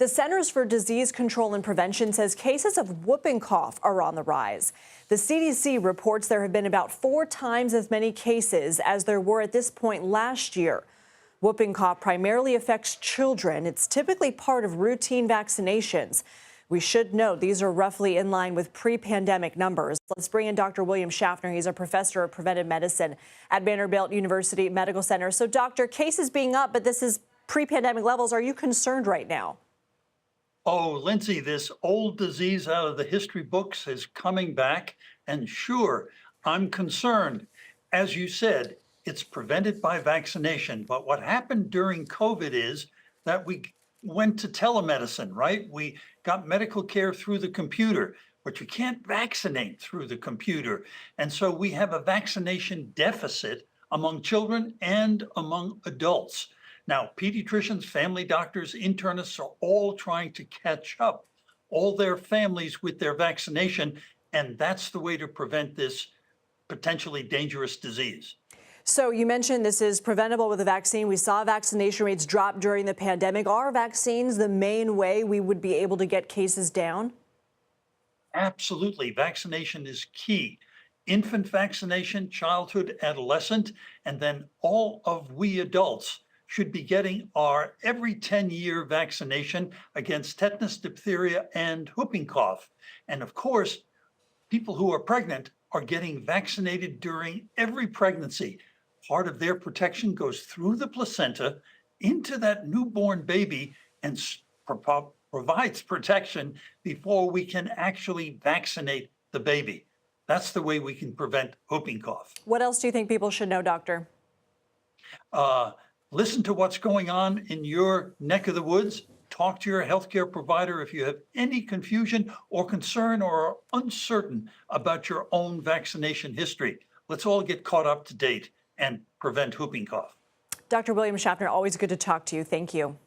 The Centers for Disease Control and Prevention says cases of whooping cough are on the rise. The CDC reports there have been about 4 times as many cases as there were at this point last year. Whooping cough primarily affects children. It's typically part of routine vaccinations. We should note these are roughly in line with pre-pandemic numbers. Let's bring in Dr. William Schaffner. He's a professor of preventive medicine at Vanderbilt University Medical Center. So, doctor, cases being up, but this is pre-pandemic levels. Are you concerned right now? Oh, Lindsay, this old disease out of the history books is coming back. And sure, I'm concerned. As you said, it's prevented by vaccination. But what happened during COVID is that we went to telemedicine, right? We got medical care through the computer, but you can't vaccinate through the computer. And so we have a vaccination deficit among children and among adults. Now, pediatricians, family doctors, internists are all trying to catch up, all their families with their vaccination, and that's the way to prevent this potentially dangerous disease. So you mentioned this is preventable with a vaccine. We saw vaccination rates drop during the pandemic. Are vaccines the main way we would be able to get cases down? Absolutely. Vaccination is key. Infant vaccination, childhood, adolescent, and then all of we adults should be getting our every 10-year vaccination against tetanus, diphtheria, and whooping cough. And of course, people who are pregnant are getting vaccinated during every pregnancy. Part of their protection goes through the placenta into that newborn baby and provides protection before we can actually vaccinate the baby. That's the way we can prevent whooping cough. What else do you think people should know, doctor? Listen to what's going on in your neck of the woods. Talk to your healthcare provider if you have any confusion or concern or are uncertain about your own vaccination history. Let's all get caught up to date and prevent whooping cough. Dr. William Schaffner, always good to talk to you. Thank you.